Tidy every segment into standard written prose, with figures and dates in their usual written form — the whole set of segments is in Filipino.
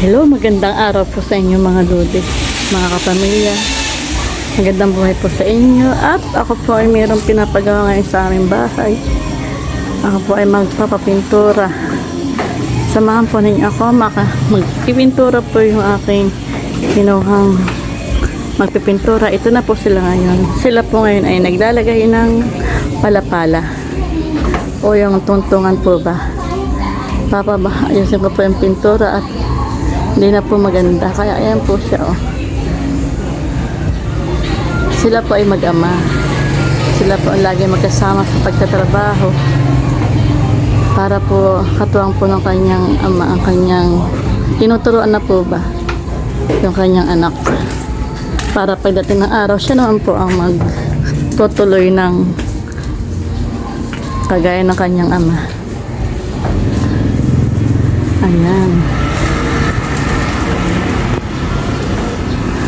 Hello, magandang araw po sa inyo mga lodi, mga kapamilya. Magandang buhay po sa inyo. At ako po ay mayroong pinapagawa ngayon sa aming bahay. Ako po ay magpapapintura. Samahan po ninyo ako, magpipintura po yung aking kinuhang magpipintura. Ito na po sila ngayon. Sila po ngayon ay naglalagay ng palapala o yung tungtungan po ba. Ayusin ko po yung pintura at hindi na po maganda. Kaya ayan po siya, oh. Sila po ay mag-ama. Sila po ang lagi magkasama sa pagtatrabaho. Para po katuwang po ng kanyang ama, ang kanyang tinuturuan na po ba yung kanyang anak. Para pagdating ng araw, siya naman po ang magtutuloy ng kagaya ng kanyang ama. Ayan.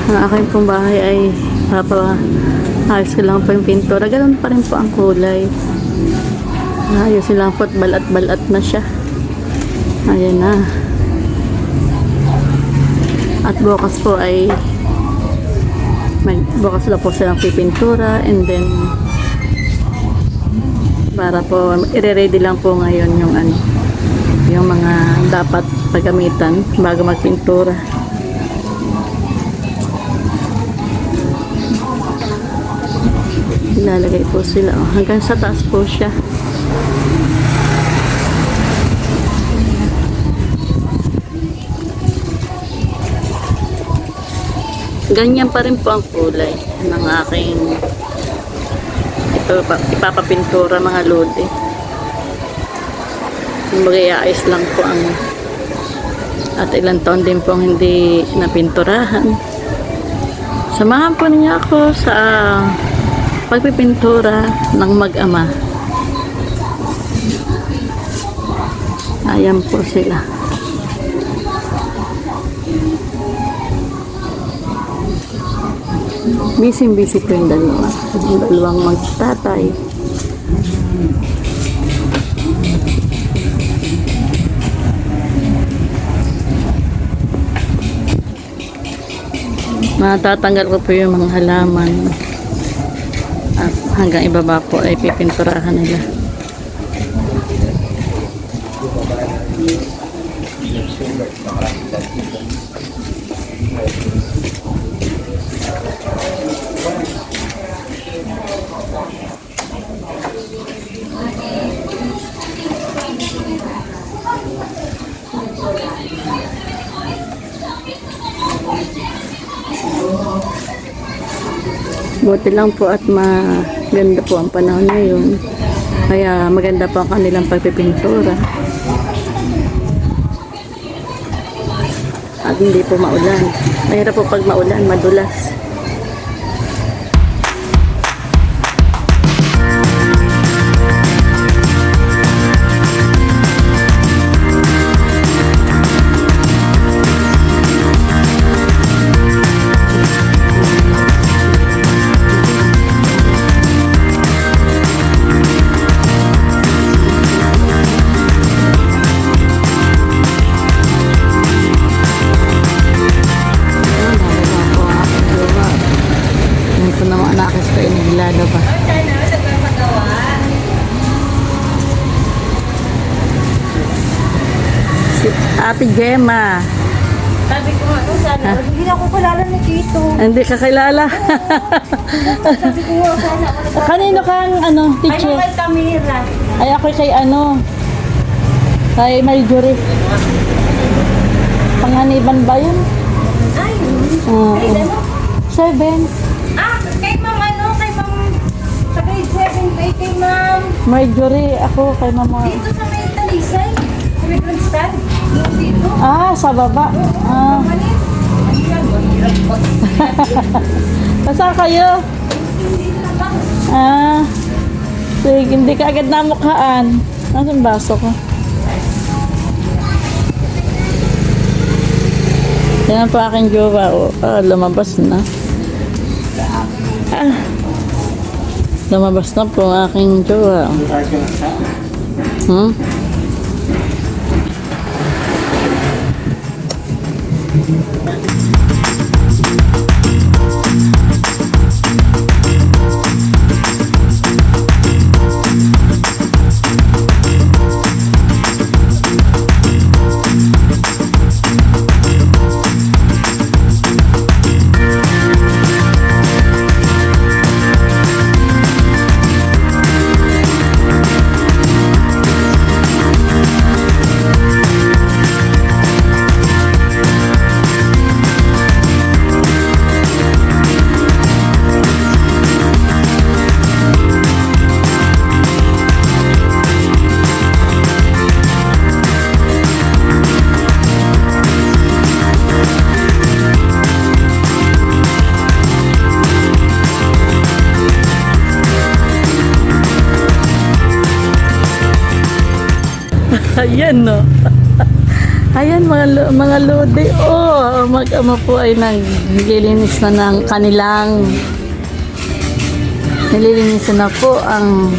Ang aking pong bahay ay ayos ko lang po yung pintura. Ganun pa rin po ang kulay. Ayos lang po at balat-balat na siya. Ayan na. At bukas po ay bukas lang po silang pipintura, and then para po i-ready lang po ngayon yung mga dapat paggamitan bago magpintura. Ilalagay po sila, oh. Hanggang sa taas po siya. Ganyan pa rin po ang kulay ng aking ipapapintura, mga lodi. Mag-iayos lang po at ilang taon din po ang hindi napinturahan. Samahan po niya ako sa pagpipintura ng mag-ama. Ayan po sila. Busy po yung dalawang magtatay. Matatanggal ko po yung mga halaman. At hanggang ibaba po ay pipinturahan nila. Buti lang po at maganda po ang panahon ngayon. Kaya maganda po ang kanilang pagpipintura. At hindi po maulan. Mahirap po pag maulan, madulas. Ba? Si Ate Gemma. Sabi ko nga, sana, hindi ako kilala ni Tito. Hindi ka kilala. Sabi ko nga, sana. Kanino kang teacher? Ay, Camila. Ay, ako kay kay Marjorie. Panganiban ba yun? Ay, Oo. grade ano? 7. Kay ma'am kay ma'am, sa grade 7, kay ma'am. Marjorie, ako kay Mama. Dito sa may Talisay, Ribbon Stand, dito. Sa baba. Saan kayo? Sige, hindi ka agad namukhaan. Nasaan baso ko? Yan po aking jowa. Lumabas na. Lumabas na po ang aking jowa. Ayan, no. Ayan, mga lodi. Oh, mag-ama po ay naglilinis na ng kanilang nililinis na po ang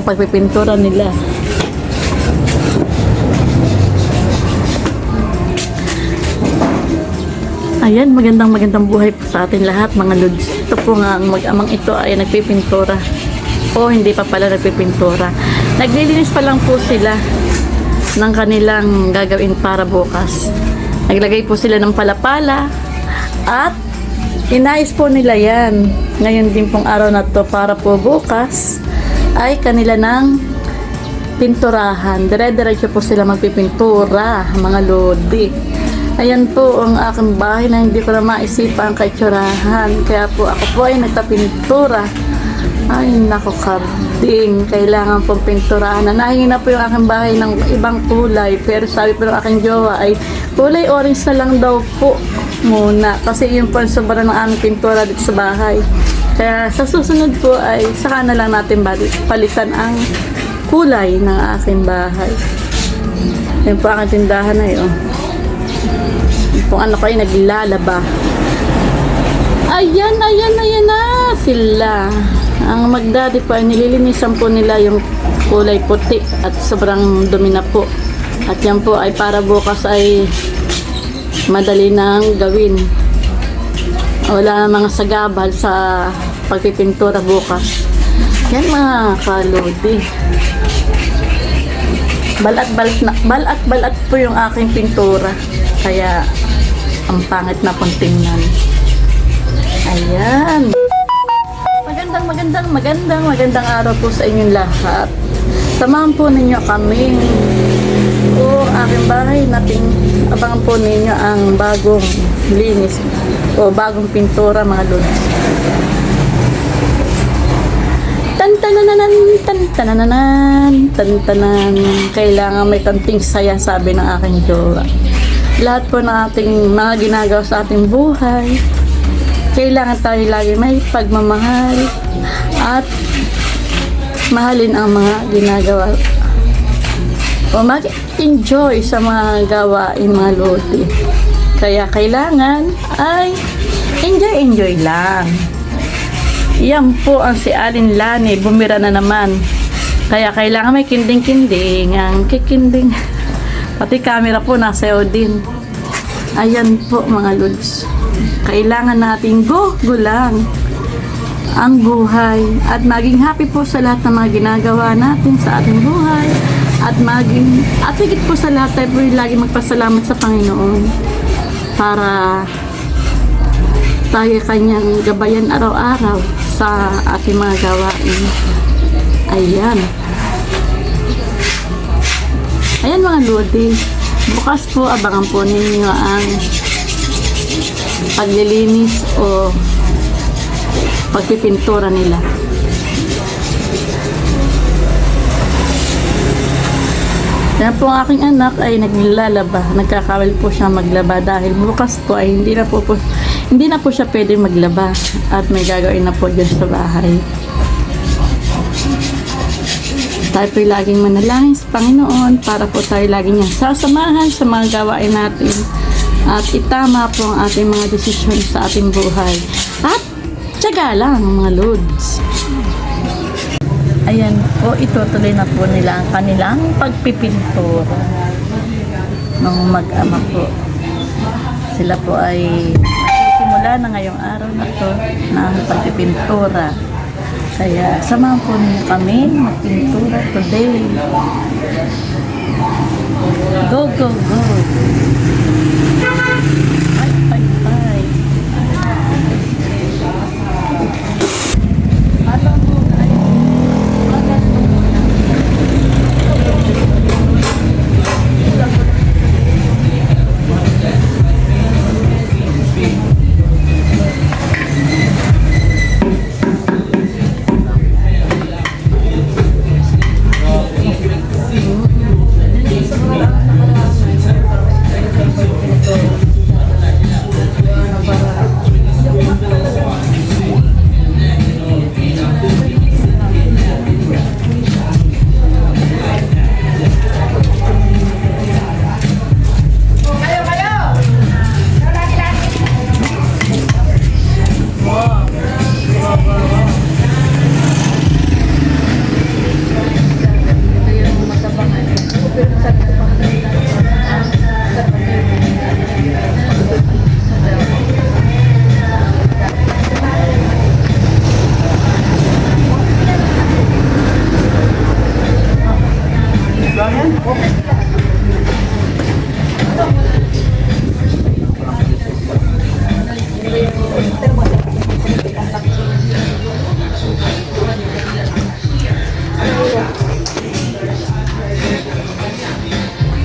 pagpipintura nila. Ayan, magandang buhay po sa atin lahat, mga lods. Ito po nga, ang mag-amang ito ay nagpipintura. O hindi pa pala nagpipintura. Naglilinis pa lang po sila ng kanilang gagawin para bukas. Naglagay po sila ng palapala at inayos po nila yan. Ngayon din pong araw na to para po bukas ay kanila ng pinturahan. Dire-diretso po sila magpipintura, mga lodi. Ayan po ang aking bahay na hindi ko na maisipan kaitsurahan. Kaya po ako po ay nagtapintura. Ay, nako karding. Kailangan pong pinturahan. Nahingi na po yung aking bahay ng ibang kulay. Pero sabi po ng aking jowa ay kulay orange na lang daw po muna. Kasi yun po ang sobra ng aming pintura dito sa bahay. Kaya sa susunod po ay saka na lang natin palitan ang kulay ng aking bahay. Yan po ang tindahan na yun. Kung ano kayo naglalaba. Ayan na sila. Ang magdadi po ay nililinisan po nila yung kulay puti at sobrang dumi na po. At yan po ay para bukas ay madali nang gawin. Wala na mga sagabal sa pagpipintura bukas. Yan mga kalodi. Balat po yung aking pintura. Kaya ang pangit na pong tingnan. Ayan. Magandang araw po sa inyong lahat. Samahan po ninyo kami o aking bahay natin. Abangan po ninyo ang bagong linis o bagong pintura, mga lods. Tantanan. Kailangan may kanting saya, sabi ng aking jowa. Lahat po ng ating mga ginagawa sa ating buhay, kailangan tayo lagi may pagmamahal at mahalin ang mga ginagawa o mag-enjoy sa mga gawain, mga lodi. Kaya kailangan ay enjoy lang. Yan po ang si Alin Lani, bumira na naman. Kaya kailangan may kinding-kinding, ang kikinding. Pati camera po nasa din. Ayan po mga lods. Kailangan natin go lang ang buhay at maging happy po sa lahat ng mga ginagawa natin sa ating buhay at higit po sa lahat tayo po lagi magpasalamat sa Panginoon para tayo kanyang gabayan araw-araw sa ating mga gawain. Ayan mga lodi, bukas po abangan po ninyo ang paglilinis o pagpipintura nila. Yan po ang aking anak ay naglalaba. Nagkakawal po siya maglaba dahil bukas po ay hindi na po siya pwede maglaba at may gagawin na po dyan sa bahay. Tayo po'y laging manalangin sa Panginoon para po tayo laging niyang sasamahan sa mga gawain natin at itama po ang ating mga desisyon sa ating buhay. At tiyaga lang mga lods. Ayan po, itutuloy na po nila ang kanilang pagpipintura. nung mag-ama po. Sila po ay magsisimula na ngayong araw na to ng pagpipintura. Kaya samahan po ninyo kami magpintura today. Go, go, go! Bye, bye, bye! Alam mo,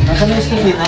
Nasaan yung skin dito?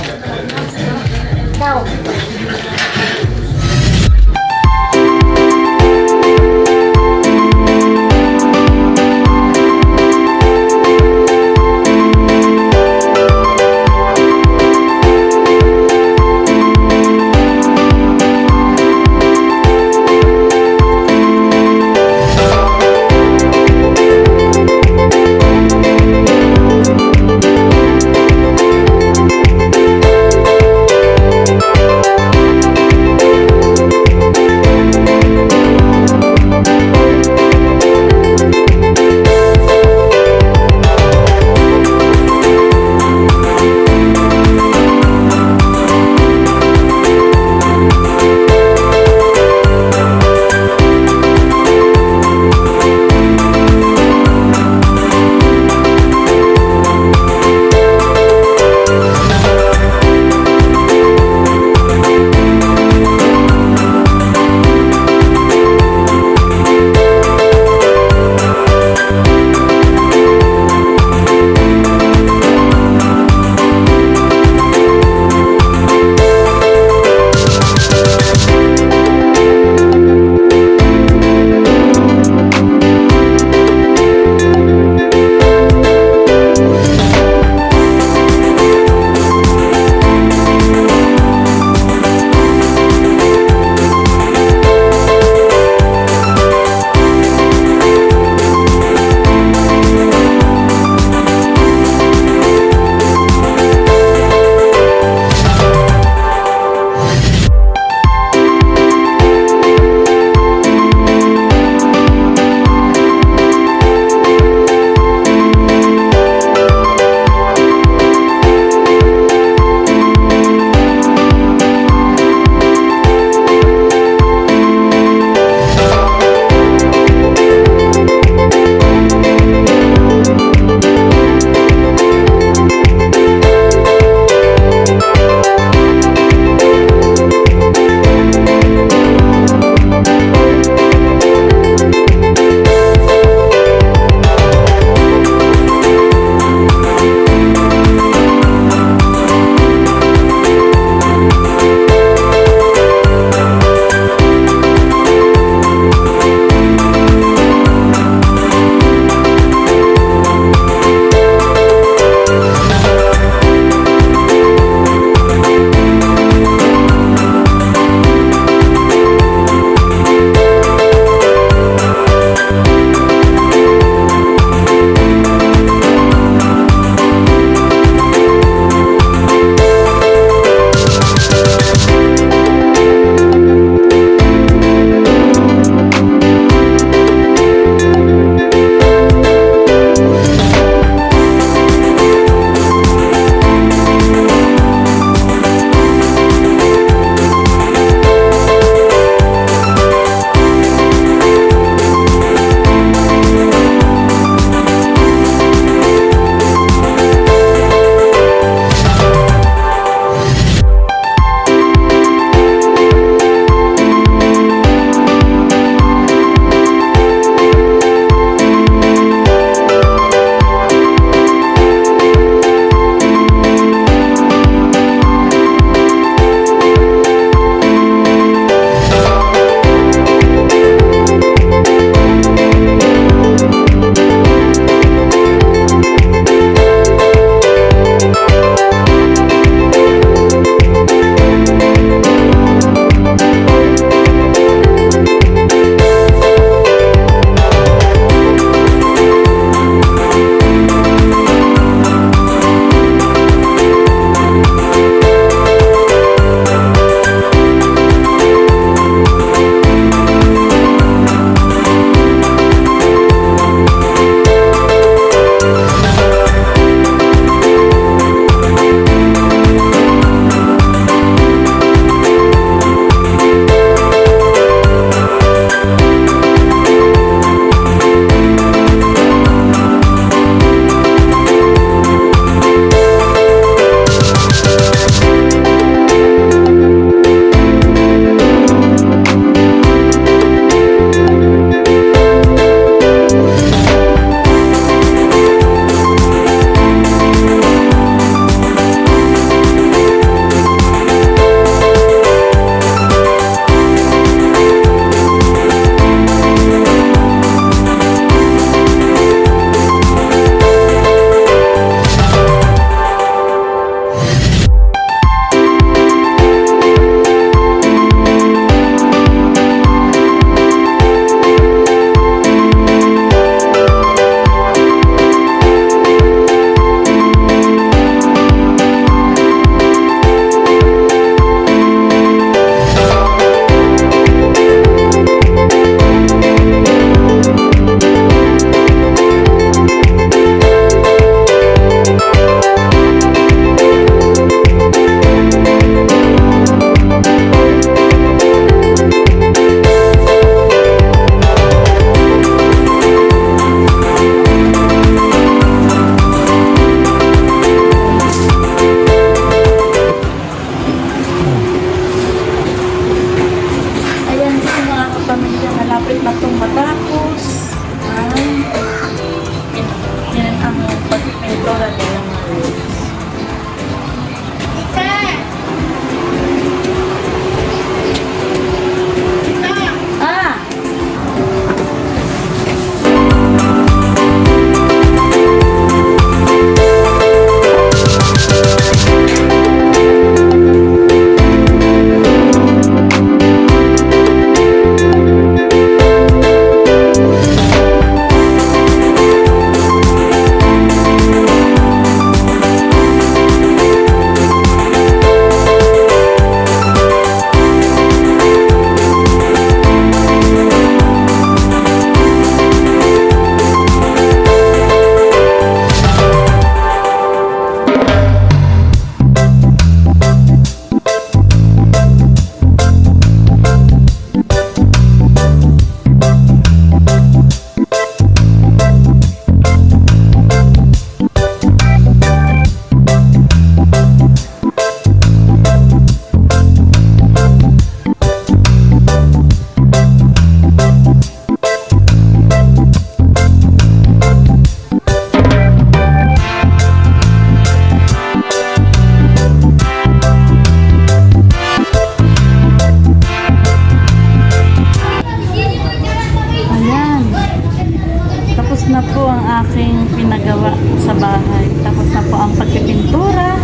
pang pagpipintura,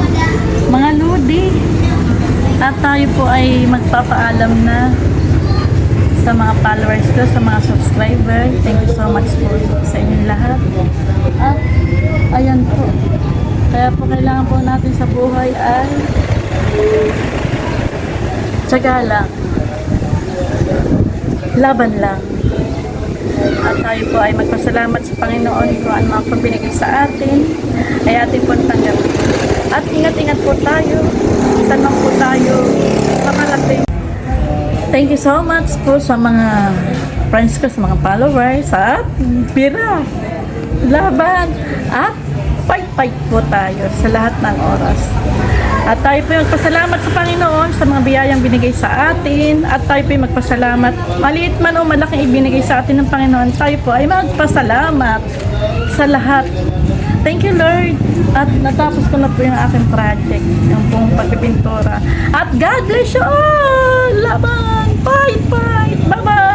mga lodi. At tayo po ay magpapaalam na sa mga followers ko, sa mga subscriber. Thank you so much po sa inyong lahat. At ayan po. Kaya po kailangan po natin sa buhay ay tiyaga lang. Laban lang. At tayo po ay magpasalamat sa Panginoon kung ano mga pong binigay sa atin ay ating pong tanggapin. At ingat-ingat po tayo. Saan man po tayo makarating. Thank you so much po sa mga friends ko, sa mga followers. At pira, laban, at fight po tayo sa lahat ng oras. At tayo po yung magpasalamat sa Panginoon sa mga biyayang binigay sa atin. At tayo po yung magpasalamat. Maliit man o malaking ibinigay sa atin ng Panginoon, tayo po ay magpasalamat sa lahat. Thank you, Lord. At natapos ko na po yung aking project, yung pong pagpipintura. At God bless you all! Laban! Fight! Bye-bye!